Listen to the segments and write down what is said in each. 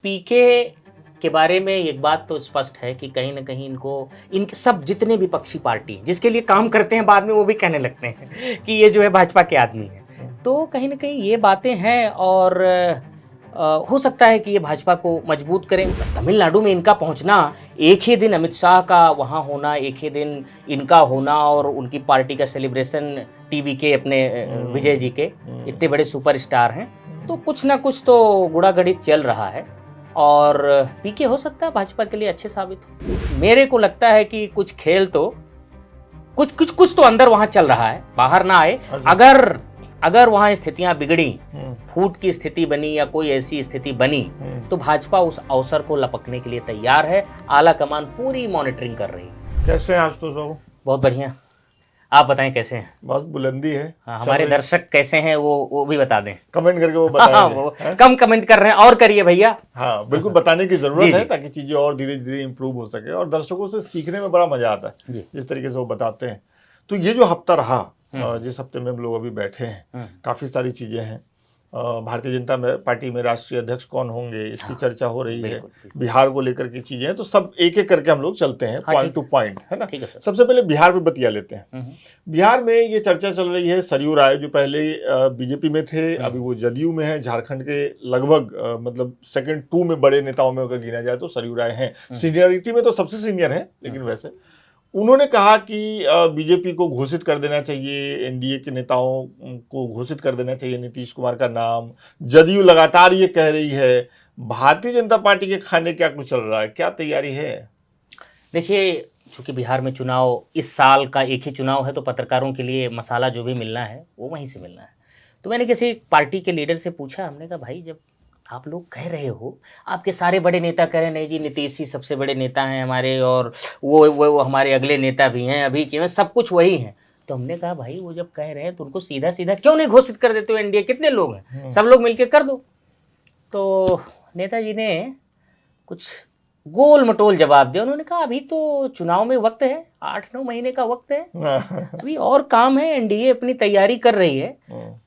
पीके के बारे में एक बात तो स्पष्ट है कि कहीं न कहीं इनको इनके सब जितने विपक्षी पार्टी जिसके लिए काम करते हैं बाद में वो भी कहने लगते हैं कि ये जो है भाजपा के आदमी हैं। तो कहीं न कहीं ये बातें हैं और हो सकता है कि ये भाजपा को मजबूत करें। तमिलनाडु में इनका पहुँचना, एक ही दिन अमित शाह का वहाँ होना, एक ही दिन इनका होना और उनकी पार्टी का सेलिब्रेशन टीवी के अपने विजय जी के, इतने बड़े सुपरस्टार हैं। तो कुछ ना कुछ तो गुड़ा-गड़ित चल रहा है और पीके हो सकता है भाजपा के लिए अच्छे साबित हो। मेरे को लगता है कि कुछ खेल तो कुछ तो अंदर वहाँ चल रहा है, बाहर ना आए। अगर वहाँ स्थितियाँ बिगड़ी, फूट की स्थिति बनी या कोई ऐसी स्थिति बनी, तो भाजपा उस अवसर को लपकने के लिए तैयार है। आला कमान पूरी मॉनिटरिंग कर रही है। कैसे हैं आशुतोष बाबू? बहुत बढ़िया। आप बताएं कैसे हैं? बस बुलंदी है। हाँ, हमारे दर्शक कैसे हैं वो भी बता दें। कमेंट करके वो बताएं। हाँ, वो कम कमेंट कर रहे हैं और करिए भैया। हाँ, बिल्कुल बताने की जरूरत है ताकि चीजें और धीरे धीरे इंप्रूव हो सके और दर्शकों से सीखने में बड़ा मजा आता है जिस तरीके से वो बताते हैं। तो ये जो हफ्ता रहा, जिस हफ्ते में हम लोग अभी बैठे हैं, काफी सारी चीजें हैं। भारतीय जनता पार्टी में राष्ट्रीय अध्यक्ष कौन होंगे, इसकी चर्चा हो रही है। बिहार को लेकर की चीजें हैं, तो सब एक एक करके हम लोग चलते हैं, पॉइंट टू पॉइंट, है ना। सबसे पहले बिहार पे बतिया लेते हैं। बिहार में ये चर्चा चल रही है, सरयू राय जो पहले बीजेपी में थे, अभी वो जदयू में है। झारखंड के लगभग मतलब सेकंड 2 में बड़े नेताओं में अगर गिना जाए तो सरयू राय हैं। सीनियरिटी में तो सबसे सीनियर है, लेकिन वैसे उन्होंने कहा कि बीजेपी को घोषित कर देना चाहिए, एनडीए के नेताओं को घोषित कर देना चाहिए नीतीश कुमार का नाम। जदयू लगातार ये कह रही है। भारतीय जनता पार्टी के खाने क्या कुछ चल रहा है, क्या तैयारी है? देखिए, चूंकि बिहार में चुनाव इस साल का एक ही चुनाव है, तो पत्रकारों के लिए मसाला जो भी मिलना है वो वहीं से मिलना है। तो मैंने किसी पार्टी के लीडर से पूछा, हमने कहा भाई जब आप लोग कह रहे हो, आपके सारे बड़े नेता कह रहे हैं नहीं जी नीतीश जी सबसे बड़े नेता हैं हमारे और वो हमारे अगले नेता भी हैं अभी के, सब कुछ वही हैं। तो हमने कहा भाई वो जब कह रहे हैं तो उनको सीधा सीधा क्यों नहीं घोषित कर देते हो? एनडीए कितने लोग हैं, सब लोग मिलकर कर दो। तो नेताजी ने कुछ गोल मटोल जवाब दिया। उन्होंने कहा अभी तो चुनाव में वक्त है, 8-9 महीने का वक्त है, अभी और काम है, एनडीए अपनी तैयारी कर रही है।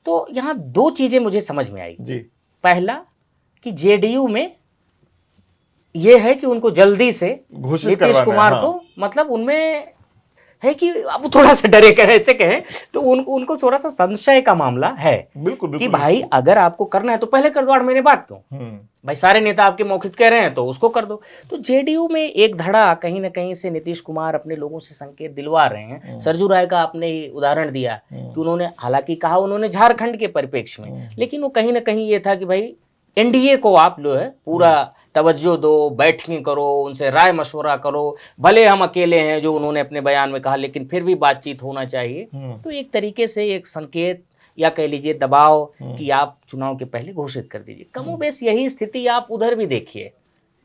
तो यहाँ 2 चीजें मुझे समझ में आई जी। पहला कि जेडीयू में ये है कि उनको जल्दी से नीतीश कुमार को, मतलब उनमें है कि अब थोड़ा सा डरे कर ऐसे कहें तो उनको थोड़ा सा संशय का मामला है। बिल्कुल कि भाई अगर आपको करना है तो पहले कर दो, 8 महीने बाद क्यों? भाई सारे नेता आपके मौखिक कह रहे हैं तो उसको कर दो। तो जेडीयू में एक धड़ा कहीं ना कहीं से नीतीश कुमार अपने लोगों से संकेत दिलवा रहे हैं। सरजू राय का आपने उदाहरण दिया कि उन्होंने हालांकि कहा उन्होंने झारखंड के परिप्रेक्ष्य में, लेकिन वो कहीं ना कहीं ये था कि भाई एनडीए को आप जो है पूरा तवज्जो दो, बैठकें करो, उनसे राय मशवरा करो। भले हम अकेले हैं जो उन्होंने अपने बयान में कहा, लेकिन फिर भी बातचीत होना चाहिए। तो एक तरीके से एक संकेत या कह लीजिए दबाव कि आप चुनाव के पहले घोषित कर दीजिए। कमोबेश यही स्थिति आप उधर भी देखिए,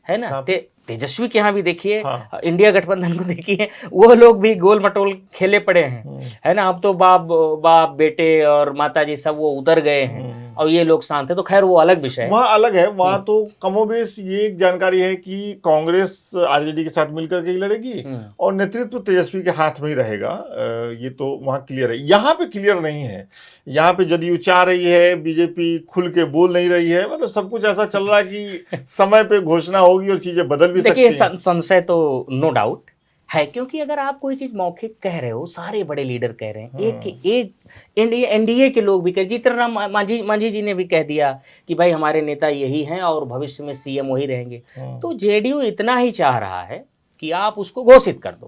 है ना। तेजस्वी के यहाँ भी देखिए, इंडिया गठबंधन को देखिए, वो लोग भी गोल मटोल खेले पड़े हैं, है ना। अब तो बाप बेटे और माताजी सब वो उतर गए हैं और ये लोग शांत है, तो खैर वो अलग विषय है, वहाँ अलग है। वहाँ तो कमोबेश ये एक जानकारी है कि कांग्रेस आरजेडी के साथ मिलकर के ही लड़ेगी और नेतृत्व तेजस्वी के हाथ में ही रहेगा। ये तो वहाँ क्लियर है। यहाँ पे क्लियर नहीं है। यहाँ पे जदयू चाह रही है, बीजेपी खुल के बोल नहीं रही है। मतलब सब कुछ ऐसा चल रहा है कि समय पे घोषणा होगी और चीजें बदल भी सकती हैं। देखिए संशय तो नो डाउट है, क्योंकि अगर आप कोई चीज मौखिक कह रहे हो, सारे बड़े लीडर कह रहे हैं, एक एनडीए के लोग भी कह, जीतन राम मांझी जी ने भी कह दिया कि भाई हमारे नेता यही हैं और भविष्य में सीएम वही रहेंगे। तो जेडीयू इतना ही चाह रहा है कि आप उसको घोषित कर दो।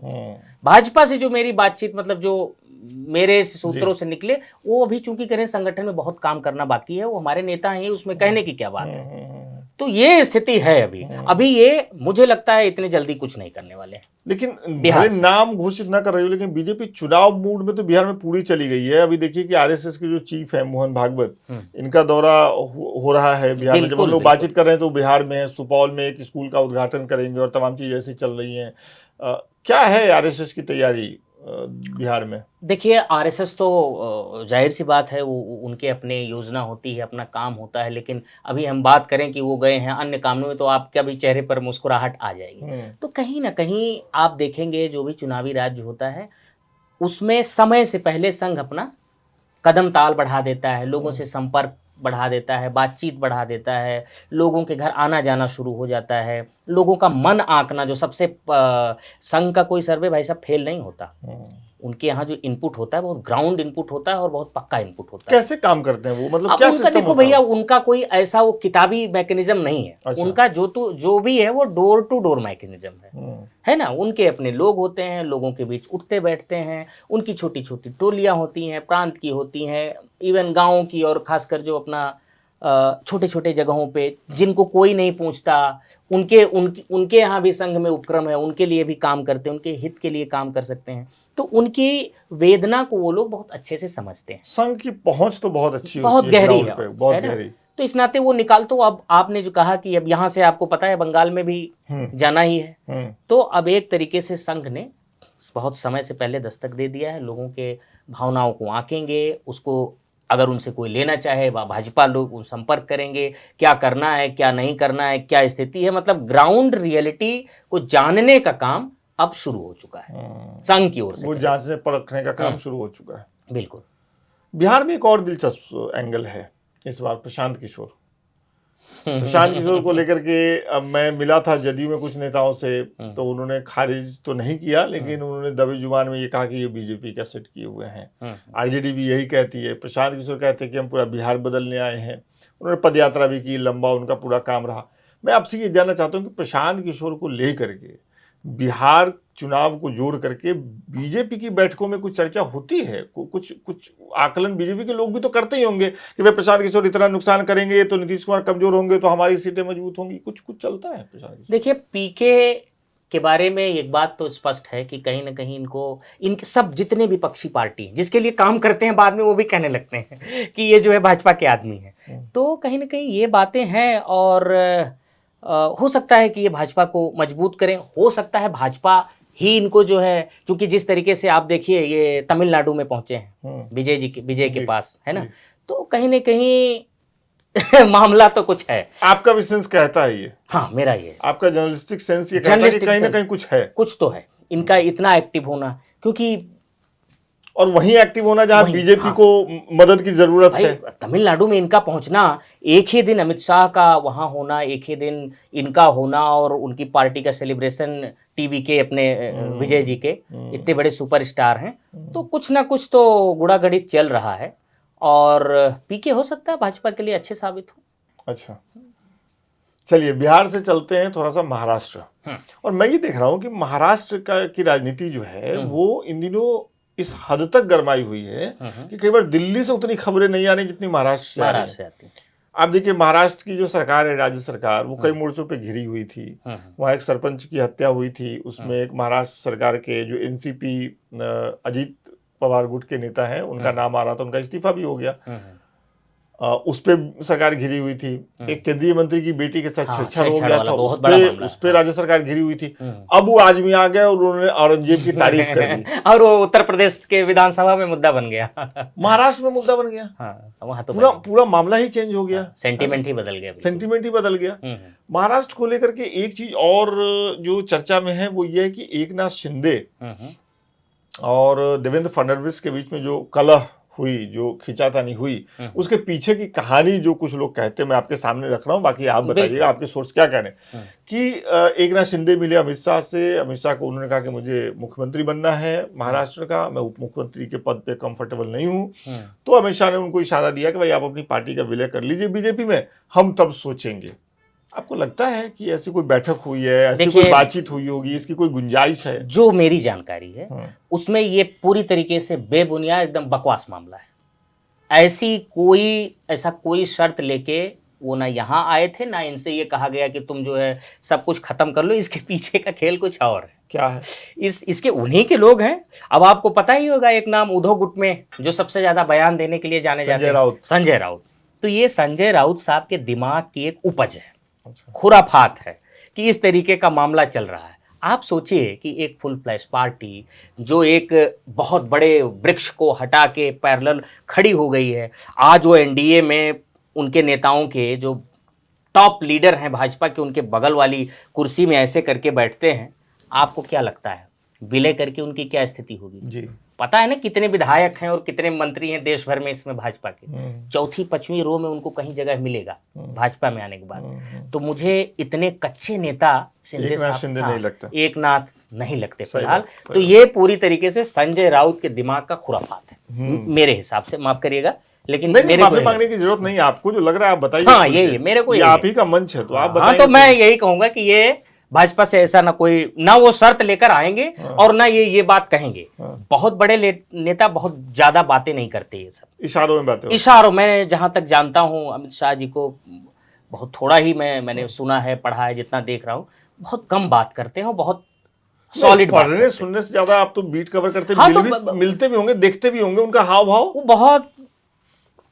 भाजपा से जो मेरी बातचीत, मतलब जो मेरे सूत्रों से निकले, वो अभी चूंकि करें संगठन में बहुत काम करना बाकी है, वो हमारे नेता हैं, उसमें कहने की क्या बात है। तो ये स्थिति है अभी ये मुझे लगता है इतने जल्दी कुछ नहीं करने वाले। लेकिन बिहार नाम घोषित ना कर रही हो, लेकिन बीजेपी चुनाव मूड में तो बिहार में पूरी चली गई है। अभी देखिए कि आरएसएस के जो चीफ है मोहन भागवत, इनका दौरा हो रहा है बिहार में। जब हम लोग बातचीत कर रहे हैं तो बिहार में सुपौल में एक स्कूल का उद्घाटन करेंगे और तमाम चीजें ऐसी चल रही हैं। क्या है आरएसएस की तैयारी बिहार में? देखिए आरएसएस तो जाहिर सी बात है, वो उनके अपने योजना होती है, अपना काम होता है। लेकिन अभी हम बात करें कि वो गए हैं अन्य कामों में, तो आपके भी चेहरे पर मुस्कुराहट आ जाएगी। तो कहीं ना कहीं आप देखेंगे जो भी चुनावी राज्य होता है उसमें समय से पहले संघ अपना कदम ताल बढ़ा देता है, लोगों से संपर्क बढ़ा देता है, बातचीत बढ़ा देता है, लोगों के घर आना जाना शुरू हो जाता है, लोगों का मन आंकना, जो सबसे संघ का कोई सर्वे भाई साहब फेल नहीं होता, उनके यहाँ जो इनपुट होता है बहुत ग्राउंड इनपुट होता है और बहुत पक्का इनपुट होता है। कैसे काम करते हैं वो, मतलब अब क्या उनका सिस्टम देखो होता है? भैया, उनका कोई ऐसा वो किताबी मैकेनिज्म नहीं है। अच्छा। उनका जो भी है वो डोर टू डोर मैकेनिज्म है ना। उनके अपने लोग होते हैं, लोगों के बीच उठते बैठते हैं, उनकी छोटी छोटी टोलियां होती हैं, प्रांत की होती हैं, इवन गाँव की, और खासकर जो अपना छोटे छोटे जगहों पे जिनको कोई नहीं पूछता, उनके यहाँ भी संघ में उपक्रम है, उनके लिए भी काम करते हैं, उनके हित के लिए काम कर सकते हैं। तो उनकी वेदना को वो लोग बहुत अच्छे से समझते हैं। संघ की पहुंच तो बहुत अच्छी बहुत होती है, गहरी ground है, पे, बहुत है ना? गहरी। तो इस नाते वो निकाल, तो अब आपने जो कहा कि अब यहाँ से आपको पता है बंगाल में भी जाना ही है, तो अब एक तरीके से संघ ने बहुत समय से पहले दस्तक दे दिया है, लोगों के भावनाओं को आंकेंगे, उसको अगर उनसे कोई लेना चाहे वह भाजपा लोग उन संपर्क करेंगे, क्या करना है क्या नहीं करना है, क्या स्थिति है, मतलब ग्राउंड रियलिटी को जानने का काम अब शुरू हो चुका है संघ की ओर से। वो जांचने परखने का काम शुरू हो चुका है। बिल्कुल। बिहार में एक और दिलचस्प एंगल है इस बार, प्रशांत किशोर। प्रशांत किशोर को लेकर के अब मैं मिला था जदयू में कुछ नेताओं से, तो उन्होंने खारिज तो नहीं किया, लेकिन उन्होंने दबी जुबान में ये कहा कि ये बीजेपी का सेट किए हुए हैं। आरजेडी भी यही कहती है। प्रशांत किशोर कहते हैं कि हम पूरा बिहार बदलने आए हैं। उन्होंने पदयात्रा भी की, लंबा उनका पूरा काम रहा। मैं आपसे ये जानना चाहता हूँ कि प्रशांत किशोर को लेकर के बिहार चुनाव को जोड़ करके बीजेपी की बैठकों में कुछ चर्चा होती है? कुछ आकलन बीजेपी के लोग भी तो करते ही होंगे कि भाई प्रशांत किशोर इतना नुकसान करेंगे तो नीतीश कुमार कमजोर होंगे, तो हमारी सीटें मजबूत होंगी। कुछ चलता है प्रशांत किशोर? देखिए, पीके के बारे में एक बात तो स्पष्ट है कि कहीं ना कहीं इनके सब जितने विपक्षी पार्टी जिसके लिए काम करते हैं, बाद में वो भी कहने लगते हैं कि ये जो है भाजपा के आदमी है। तो कहीं ना कहीं ये बातें हैं, और हो सकता है कि ये भाजपा को मजबूत करें, हो सकता है भाजपा ही इनको जो है, क्योंकि जिस तरीके से आप देखिए ये तमिलनाडु में पहुंचे हैं विजय के पास, है ना, तो कहीं ना कहीं मामला तो कुछ है। आपका भी सेंस कहता है ये? हाँ, मेरा ये, आपका जर्नलिस्टिक सेंस ये कहता है कि कहीं ना कहीं कुछ है, कुछ तो है इनका इतना एक्टिव होना, क्योंकि और वहीं एक्टिव होना जहां बीजेपी को मदद की जरूरत है। तमिलनाडु में इनका पहुंचना, एक ही दिन अमित शाह का वहां होना, एक ही दिन इनका होना, और उनकी पार्टी का सेलिब्रेशन टीवी के अपने विजय जी के, इतने बड़े सुपरस्टार हैं, तो कुछ ना कुछ तो गुड़ागड़ित चल रहा है, और पीके हो सकता है भाजपा के लिए अच्छे साबित हो। अच्छा, चलिए बिहार से चलते हैं थोड़ा सा महाराष्ट्र। और मैं ये देख रहा हूँ कि महाराष्ट्र की राजनीति जो है वो इन दिनों इस हद तक गरमाई हुई है कि कई बार दिल्ली से उतनी खबरें नहीं आ रही जितनी महाराष्ट्र से आती हैं। आप देखिए, महाराष्ट्र की जो सरकार है, राज्य सरकार, वो कई मोर्चों पे घिरी हुई थी। वहाँ एक सरपंच की हत्या हुई थी, उसमें एक महाराष्ट्र सरकार के जो एनसीपी अजीत पवार गुट के नेता हैं, उनका नाम आ रहा था, उनका इस्तीफा भी हो गया। उस पे सरकार घिरी हुई थी। एक केंद्रीय मंत्री की बेटी के साथ छेड़छाड़ हो गया था, उस पे राज्य सरकार घिरी हुई थी। अब वो आदमी आ गए और उन्होंने औरंगजेब की तारीफ कर दी और वो उत्तर प्रदेश के विधानसभा में मुद्दा बन गया, महाराष्ट्र में मुद्दा बन गया। वहां तो पूरा मामला ही चेंज हो गया, सेंटीमेंट ही बदल गया, सेंटीमेंट ही बदल गया। महाराष्ट्र को लेकर के एक चीज और जो चर्चा में है वो ये है कि एकनाथ शिंदे और देवेंद्र फडणवीस के बीच में जो कलह हुई, जो खींचातानी हुई, उसके पीछे की कहानी जो कुछ लोग कहते हैं, मैं आपके सामने रख रहा हूं, बाकी आप बताइएगा आपके सोर्स क्या कह रहे हैं। कि एकनाथ शिंदे मिले अमित शाह से, अमित शाह को उन्होंने कहा कि मुझे मुख्यमंत्री बनना है महाराष्ट्र का, मैं उप मुख्यमंत्री के पद पे कंफर्टेबल नहीं हूं। तो अमित शाह ने उनको इशारा दिया कि भाई आप अपनी पार्टी का विलय कर लीजिए बीजेपी में, हम तब सोचेंगे। आपको लगता है कि ऐसी कोई बैठक हुई है, ऐसी कोई बातचीत हुई होगी, इसकी कोई गुंजाइश है? जो मेरी जानकारी है उसमें ये पूरी तरीके से बेबुनियाद एकदम बकवास मामला है। ऐसा कोई शर्त लेके वो ना यहाँ आए थे, ना इनसे ये कहा गया कि तुम जो है सब कुछ खत्म कर लो। इसके पीछे का खेल कुछ और है। क्या है? इसके उन्हीं के लोग हैं। अब आपको पता ही होगा एक नाम उद्धव गुट में जो सबसे ज्यादा बयान देने के लिए जाने जाते हैं, संजय राउत। तो ये संजय राउत साहब के दिमाग की एक उपज है, खुराफात है कि इस तरीके का मामला चल रहा है। आप सोचिए कि एक फुल फ्लैश पार्टी जो एक बहुत बड़े वृक्ष को हटा के पैरेलल खड़ी हो गई है, आज वो एनडीए में उनके नेताओं के जो टॉप लीडर हैं भाजपा के, उनके बगल वाली कुर्सी में ऐसे करके बैठते हैं। आपको क्या लगता है विलय करके उनकी क्या स्थिति होगी जी। पता है ना, कितने विधायक हैं और कितने मंत्री हैं देश भर में इसमें भाजपा के, चौथी पांचवी रो में उनको कहीं जगह मिलेगा भाजपा में आने के बाद। तो मुझे इतने कच्चे नेता शिंदे साहब, नहीं लगता, एक नाथ नहीं लगते फिलहाल। तो ये पूरी तरीके से संजय राउत के दिमाग का खुराफात है मेरे हिसाब से, माफ करिएगा, लेकिन नहीं, माफी मांगने की जरूरत नहीं है, आपको जो लग रहा है आप बताइए। हाँ यही मेरे को, आप ही का मंच है तो आप बताइए। हाँ तो मैं यही कहूंगा कि ये भाजपा से ऐसा ना कोई, ना वो शर्त लेकर आएंगे और ना ये बात कहेंगे। बहुत बड़े नेता बहुत ज्यादा बातें नहीं करते, ये सब इशारों में बातें, इशारों। मैं जहां तक जानता हूं अमित शाह जी को बहुत थोड़ा ही मैंने सुना है, पढ़ा है, जितना देख रहा हूं बहुत कम बात करते हैं, बहुत सॉलिड पढ़ने सुनने से ज्यादा आप तो बीट कवर करते, मिलते भी होंगे, देखते भी होंगे, उनका हाव भाव, वो बहुत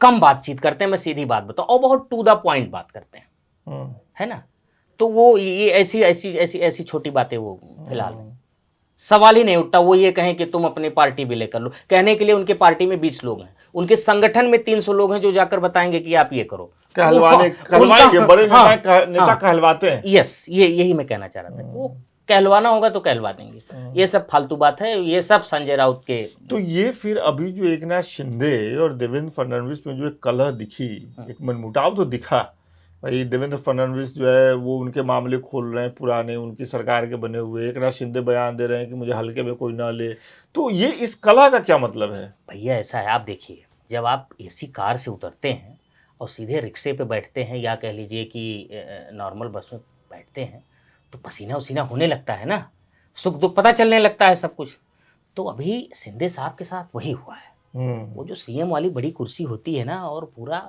कम बातचीत करते हैं, मैं सीधी बात बताऊं, और बहुत टू द पॉइंट बात करते हैं, है ना। तो वो ये ऐसी छोटी बातें वो फिलहाल सवाल ही नहीं उठता। वो ये कहें कि तुम अपनी पार्टी भी लेकर लो, कहने के लिए उनके पार्टी में 20 लोग हैं, उनके संगठन में 300 लोग हैं जो जाकर बताएंगे कि आप ये करो, कहलवाएंगे, बड़े नेता कहलवाते हैं। यस, यही मैं कहना चाह रहा था, वो कहलवाना होगा तो कहलवा देंगे। ये सब फालतू बात है, ये सब संजय राउत के। तो ये फिर अभी जो एकनाथ शिंदे और देवेंद्र फडणवीस में जो एक कलह दिखी, एक मनमुटाव तो दिखा, भाई देवेंद्र फडणवीस जो है वो उनके मामले खोल रहे हैं पुराने, उनकी सरकार के बने हुए, एकनाथ शिंदे बयान दे रहे हैं कि मुझे हल्के में कोई ना ले। तो ये इस कला का क्या मतलब है? भैया ऐसा है, आप देखिए, जब आप एसी कार से उतरते हैं और सीधे रिक्शे पे बैठते हैं, या कह लीजिए कि नॉर्मल बस में बैठते हैं, तो पसीना उसीना होने लगता है ना, सुख दुख पता चलने लगता है सब कुछ। तो अभी शिंदे साहब के साथ वही हुआ है। वो जो सीएम वाली बड़ी कुर्सी होती है ना, और पूरा,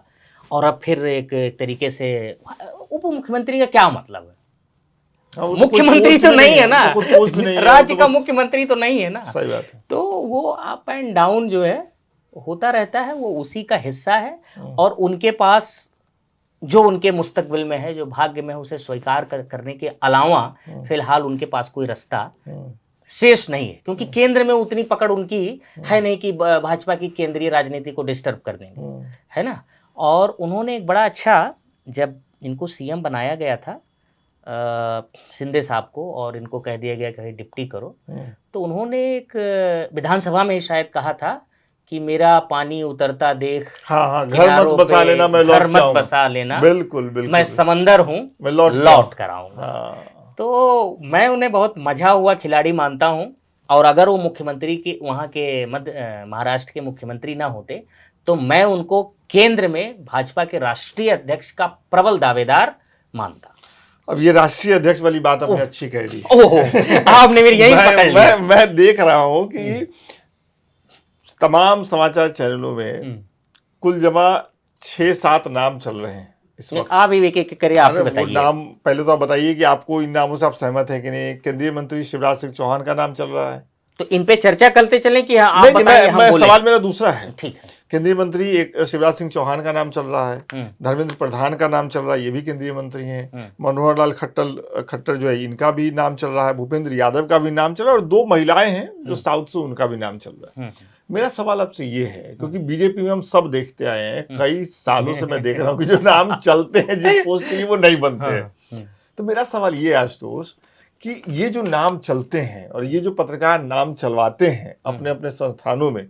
और अब फिर एक तरीके से उप मुख्यमंत्री का क्या मतलब है? मुख्यमंत्री तो नहीं है ना, राज्य का मुख्यमंत्री तो नहीं है ना। सही बात है। तो वो अप एंड डाउन जो है होता रहता है, वो उसी का हिस्सा है। और उनके पास जो उनके मुस्तकबिल में है, जो भाग्य में है, उसे स्वीकार करने के अलावा फिलहाल उनके पास कोई रास्ता शेष नहीं है, क्योंकि केंद्र में उतनी पकड़ उनकी है नहीं कि भाजपा की केंद्रीय राजनीति को डिस्टर्ब कर देंगे, है ना। और उन्होंने एक बड़ा अच्छा, जब इनको सीएम बनाया गया था शिंदे साहब को, और इनको कह दिया गया कि डिप्टी करो, तो उन्होंने एक विधानसभा में शायद कहा था कि मेरा पानी उतरता देख, हाँ, घर मत बसा लेना, मैं घर मत बसा लेना, बिल्कुल, मैं समंदर हूँ, मैं लौट कर आऊंगा। तो मैं उन्हें बहुत मजा हुआ खिलाड़ी मानता हूँ। और अगर वो मुख्यमंत्री की, वहाँ के महाराष्ट्र के मुख्यमंत्री ना होते, तो मैं उनको केंद्र में भाजपा के राष्ट्रीय अध्यक्ष का प्रबल दावेदार मानता। अब ये राष्ट्रीय अध्यक्ष वाली बात आपने अच्छी कह दी। आपने मेरी यही पकड़ लिया। मैं देख रहा हूं कि तमाम समाचार चैनलों में कुल जमा 6-7 नाम चल रहे हैं इस वक्त। आप एक एक करिए, आप बताइए नाम। पहले तो आप बताइए कि आपको इन नामों से आप सहमत हैं कि नहीं? केंद्रीय मंत्री शिवराज सिंह चौहान का नाम चल रहा है, तो इन पे चर्चा करते चलें कि आप बताइए? सवाल मेरा दूसरा है। ठीक है। केंद्रीय मंत्री शिवराज सिंह चौहान का नाम चल रहा है, धर्मेंद्र प्रधान का नाम चल रहा है, ये भी केंद्रीय मंत्री हैं, मनोहर लाल खट्टर जो है इनका भी नाम चल रहा है, भूपेंद्र यादव का भी नाम चल रहा है, और 2 महिलाएं हैं जो साउथ से, उनका भी नाम चल रहा है। मेरा सवाल आपसे ये है, क्योंकि बीजेपी में हम सब देखते आए हैं, कई सालों से मैं देख रहा हूँ कि जो नाम चलते हैं जिस पोस्ट के लिए, वो नहीं बनते हैं। तो मेरा सवाल ये है आशुतोष, कि ये जो नाम चलते हैं और ये जो पत्रकार नाम चलवाते हैं अपने अपने संस्थानों में,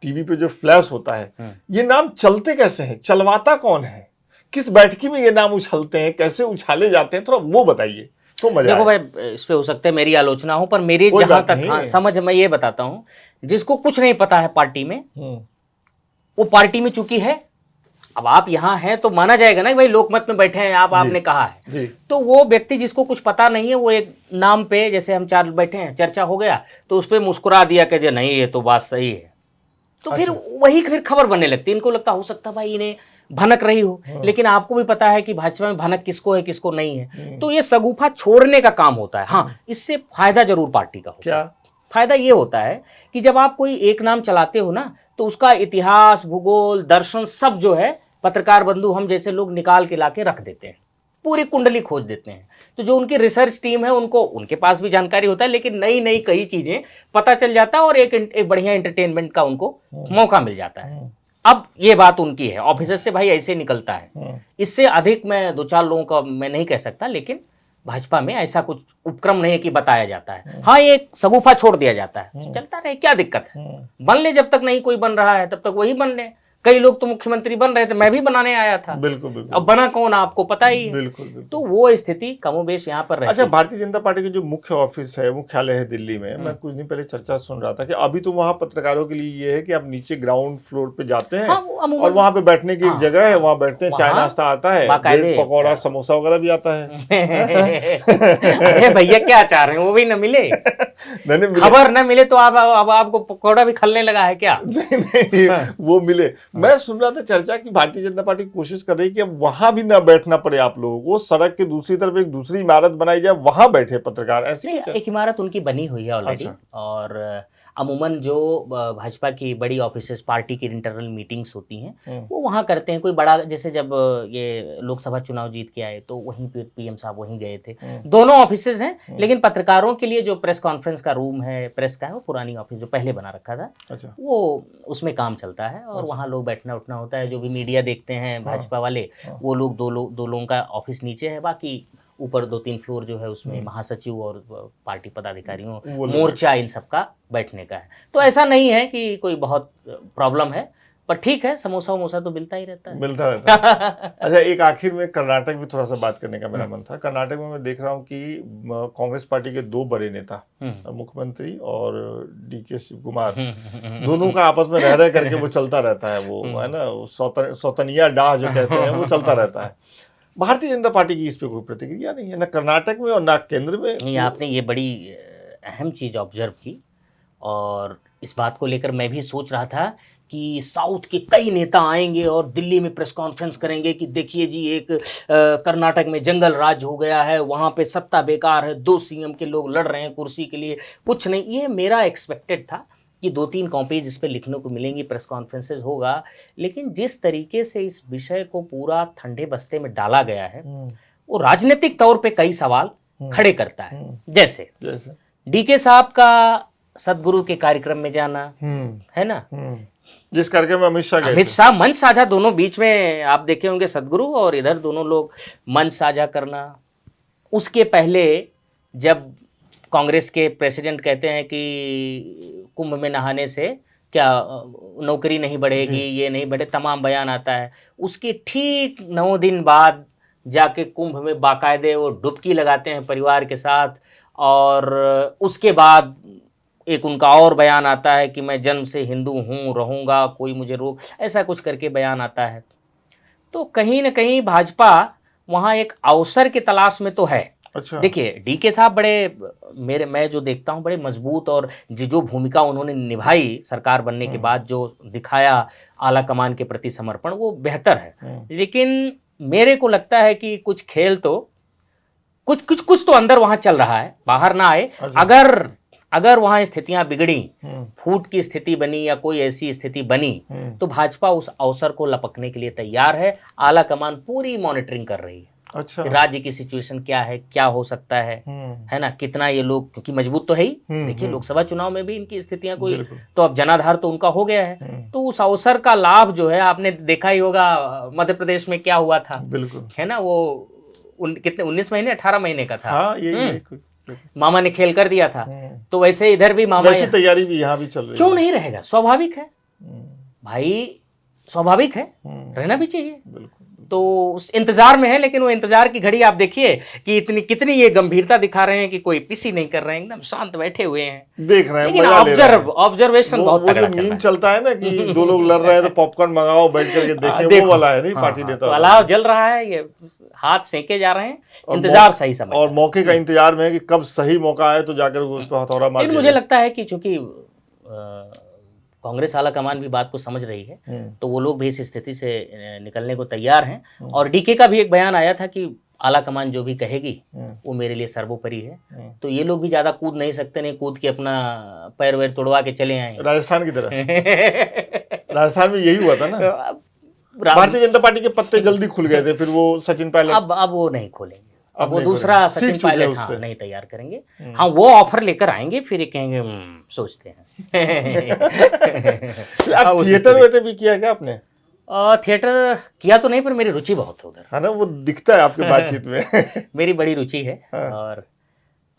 टीवी पे जो फ्लैश होता है, ये नाम चलते कैसे हैं? चलवाता कौन है? किस बैठकी में ये नाम उछलते हैं? कैसे उछाले जाते हैं? थोड़ा वो बताइए तो मजा। देखो भाई, इस पे हो सकता है मेरी आलोचना हो, पर मेरी जहां तक समझ, मैं ये बताता हूं, जिसको कुछ नहीं पता है पार्टी में, वो पार्टी में चूंकि है, अब आप यहाँ हैं तो माना जाएगा ना कि भाई लोकमत में बैठे हैं आप, आपने कहा है, तो वो व्यक्ति जिसको कुछ पता नहीं है, वो एक नाम पे, जैसे हम 4 बैठे हैं, चर्चा हो गया तो उस पर मुस्कुरा दिया कि जो नहीं ये तो बात सही है, तो फिर वही फिर खबर बनने लगती है। इनको लगता हो सकता भाई इन्हें भनक रही हो, लेकिन आपको भी पता है कि भाजपा में भनक किसको है किसको नहीं है। तो ये सगुफा छोड़ने का काम होता है। हाँ, इससे फायदा जरूर पार्टी का होता है। क्या फायदा? ये होता है कि जब आप कोई एक नाम चलाते हो ना, तो उसका इतिहास, भूगोल, दर्शन सब जो है पत्रकार बंधु हम जैसे लोग निकाल के लाके रख देते हैं, पूरी कुंडली खोज देते हैं। तो जो उनकी रिसर्च टीम है, उनके पास भी जानकारी होता है, लेकिन नई नई कई चीजें पता चल जाता है, और एक बढ़िया एंटरटेनमेंट का उनको मौका मिल जाता है। अब ये बात उनकी है, ऑफिसर से भाई ऐसे निकलता है। इससे अधिक मैं 2-4 लोगों का मैं नहीं कह सकता, लेकिन भाजपा में ऐसा कुछ उपक्रम नहीं है कि बताया जाता है। हाँ, एक सगुफा छोड़ दिया जाता है, चलता रहे, क्या दिक्कत है, बन ले, जब तक नहीं कोई बन रहा है तब तक वही बन ले। कई लोग तो मुख्यमंत्री बन रहे थे, मैं भी बनाने आया था। बिल्कुल बिल्कुल। अब बना कौन आपको पता ही है। बिल्कुल बिल्कुल। तो वो स्थिति कमोबेश यहाँ पर रहती अच्छा, है। भारतीय जनता पार्टी के जो मुख्य ऑफिस है, मुख्यालय है दिल्ली में, मैं कुछ दिन पहले चर्चा सुन रहा था कि अभी तो वहाँ पत्रकारों के लिए ये है कि आप नीचे ग्राउंड फ्लोर पे जाते हैं, और वहाँ पे बैठने की एक जगह है, वहाँ बैठते हैं, चाय नाश्ता आता है, ब्रेड पकौड़ा समोसा वगैरह भी आता है। अरे भैया क्या चाह रहे हैं, वो भी न मिले, खबर न मिले तो अब आपको पकौड़ा भी खलने लगा है क्या? नहीं, वो मिले। मैं सुन रहा था चर्चा की भारतीय जनता पार्टी कोशिश कर रही है कि अब वहां भी ना बैठना पड़े आप लोगों को, सड़क के दूसरी तरफ एक दूसरी इमारत बनाई जाए, वहां बैठे पत्रकार। ऐसी एक इमारत उनकी बनी हुई है ऑलरेडी। और अमूमन जो भाजपा की बड़ी ऑफिसेस, पार्टी की इंटरनल मीटिंग्स होती हैं, वो वहाँ करते हैं। कोई बड़ा, जैसे जब ये लोकसभा चुनाव जीत के आए तो वहीं पे पीएम साहब वहीं गए थे। दोनों ऑफिसेज हैं, लेकिन पत्रकारों के लिए जो प्रेस कॉन्फ्रेंस का रूम है, प्रेस का है, वो पुरानी ऑफिस जो पहले बना रखा था। अच्छा। वो उसमें काम चलता है, और वहाँ लोग बैठना उठना होता है। जो भी मीडिया देखते हैं भाजपा वाले, वो लोग दो लोगों का ऑफिस नीचे है, बाकी ऊपर 2-3 फ्लोर जो है उसमें महासचिव और पार्टी पदाधिकारियों, मोर्चा, इन सब का बैठने का है। तो ऐसा नहीं है कि कोई बहुत प्रॉब्लम है, पर ठीक है, समोसा वमोसा तो मिलता ही रहता है। मिलता रहता है। अच्छा, एक आखिर में कर्नाटक भी थोड़ा सा बात करने का मेरा मन था। कर्नाटक में मैं देख रहा हूँ कि कांग्रेस पार्टी के 2 बड़े नेता, मुख्यमंत्री और डीके शिव कुमार, दोनों का आपस में रह करके वो चलता रहता है, वो है ना, सौतनिया डाह जो कहते हैं, वो चलता रहता है। भारतीय जनता पार्टी की इस पे कोई प्रतिक्रिया नहीं है, ना कर्नाटक में और ना केंद्र में। नहीं, आपने ये बड़ी अहम चीज़ ऑब्जर्व की, और इस बात को लेकर मैं भी सोच रहा था कि साउथ के कई नेता आएंगे और दिल्ली में प्रेस कॉन्फ्रेंस करेंगे कि देखिए जी, एक कर्नाटक में जंगल राज हो गया है, वहाँ पे सत्ता बेकार है, 2 सीएम के लोग लड़ रहे हैं कुर्सी के लिए, कुछ नहीं। ये मेरा एक्सपेक्टेड था कि 2-3 कॉपीज इस पर लिखने को मिलेंगी, प्रेस कॉन्फ्रेंसेज होगा। लेकिन जिस तरीके से इस विषय को पूरा ठंडे बस्ते में डाला गया है, वो राजनीतिक तौर पे कई सवाल खड़े करता है। जैसे डीके साहब का सदगुरु के कार्यक्रम में जाना, है ना, जिस कार्यक्रम में अमित शाह मंच साझा, दोनों बीच में आप देखे होंगे सदगुरु और इधर दोनों लोग मंच साझा करना। उसके पहले जब कांग्रेस के प्रेसिडेंट कहते हैं कि कुंभ में नहाने से क्या नौकरी नहीं बढ़ेगी, ये नहीं बढ़े, तमाम बयान आता है। उसके ठीक 9 दिन बाद जाके कुंभ में बाकायदे वो डुबकी लगाते हैं परिवार के साथ, और उसके बाद एक उनका और बयान आता है कि मैं जन्म से हिंदू हूँ, रहूँगा, कोई मुझे रोक, ऐसा कुछ करके बयान आता है। तो कहीं ना कहीं भाजपा वहाँ एक अवसर की तलाश में तो है। अच्छा। देखिए, डीके साहब बड़े, मैं जो देखता हूँ, बड़े मजबूत, और जो भूमिका उन्होंने निभाई सरकार बनने के बाद, जो दिखाया आला कमान के प्रति समर्पण, वो बेहतर है। लेकिन मेरे को लगता है कि कुछ खेल तो कुछ तो अंदर वहाँ चल रहा है, बाहर ना आए। अगर वहाँ स्थितियां बिगड़ी, फूट की स्थिति बनी या कोई ऐसी स्थिति बनी, तो भाजपा उस अवसर को लपकने के लिए तैयार है। आला कमान पूरी मॉनिटरिंग कर रही है। अच्छा। राज्य की सिचुएशन क्या है, क्या हो सकता है ना, कितना ये लोग, क्योंकि मजबूत तो है ही। देखिए, लोकसभा चुनाव में भी इनकी स्थितियां कोई, तो अब जनाधार तो उनका हो गया है। तो उस अवसर का लाभ जो है, आपने देखा ही होगा मध्य प्रदेश में क्या हुआ था, है ना, वो कितने 19 महीने 18 महीने का था। हाँ, यही मामा ने खेल कर दिया था। तो वैसे इधर भी मामा, वैसी तैयारी भी यहाँ भी चल रही है। क्यों नहीं रहेगा, स्वाभाविक है भाई, स्वाभाविक है, रहना भी चाहिए। तो उस इंतजार में है, लेकिन वो इंतजार की घड़ी आप देखिए कि कितनी ये गंभीरता दिखा रहे हैं कि कोई पीसी नहीं कर रहे हैं, एकदम शांत बैठे हुए हैं, देख रहे हैं, लेकिन ऑब्जर्वेशन बहुत तगड़ा मीम चलता है ना कि 2 लोग लड़ रहे हैं तो पॉपकॉर्न मंगाओ, बैठ करके देखें, वो वाला है नहीं। पार्टी नेता अलाव जल रहा है, ये हाथ सेके जा रहे हैं, इंतजार सही समय, और मौके का इंतजार में है कि कब सही मौका आए तो जाकर उस पर हथौड़ा मार। मुझे लगता है कि चूंकि कांग्रेस आला कमान भी बात को समझ रही है, तो वो लोग भी इस स्थिति से निकलने को तैयार हैं। और डीके का भी एक बयान आया था कि आला कमान जो भी कहेगी वो मेरे लिए सर्वोपरि है। तो ये लोग भी ज्यादा कूद नहीं सकते, नहीं कूद के अपना पैर वैर तोड़वा के चले आए राजस्थान की तरह। राजस्थान में यही हुआ था ना, भारतीय जनता पार्टी के पत्ते जल्दी खुल गए थे, फिर वो सचिन पायलट, अब वो नहीं खोलेंगे, अब वो दूसरा सचिन पायलट नहीं तैयार करेंगे। हाँ, वो ऑफर लेकर आएंगे, फिर कहेंगे सोचते हैं। थिएटर वेटर भी किया क्या आपने? थिएटर किया तो नहीं, पर मेरी रुचि बहुत है उधर, है ना, वो दिखता है आपकी बातचीत में। मेरी बड़ी रुचि है। हाँ। और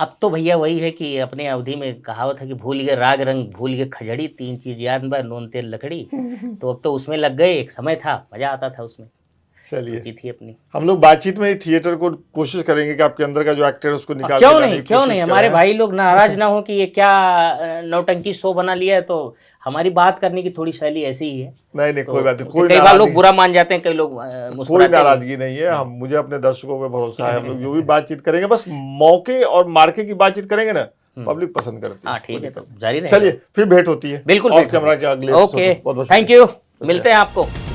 अब तो भैया वही है कि अपने अवधि में कहावत है कि भूल गए राग रंग, भूल गए खजड़ी, 3 चीज याद बा, नून तेल लकड़ी। तो अब तो उसमें लग गए, एक समय था मजा आता था उसमें, चलिए रुचि थी अपनी। हम लोग बातचीत में ही थिएटर को कोशिश करेंगे कि आपके अंदर का जो एक्टर है उसको निकाल क्यों के लाने नहीं, की क्यों कोशिश नहीं, करें। हमारे भाई लोग नाराज ना हो कि ये क्या नौटंकी शो बना लिया है। तो हमारी बात करने की थोड़ी शैली ऐसी ही है। नहीं नहीं, तो कोई बात नहीं, उससे कोई कई बार लोग नाराजगी, बुरा मान जाते हैं, कई लोग कोई मुस्कुराते हैं। नाराजगी नहीं है। हम, मुझे अपने दर्शकों पे भरोसा है, हम लोग जो भी बातचीत करेंगे बस मौके और मार्के की बातचीत करेंगे ना, पब्लिक पसंद करती है। हाँ ठीक है, तो जारी रहेगा। चलिए फिर भेट होती है बिल्कुल ऑफ बिल्कुल। कैमरा के अगले ओके, एपिसोड में। बहुत बहुत थैंक शुक्रिया। यू, मिलते हैं आपको।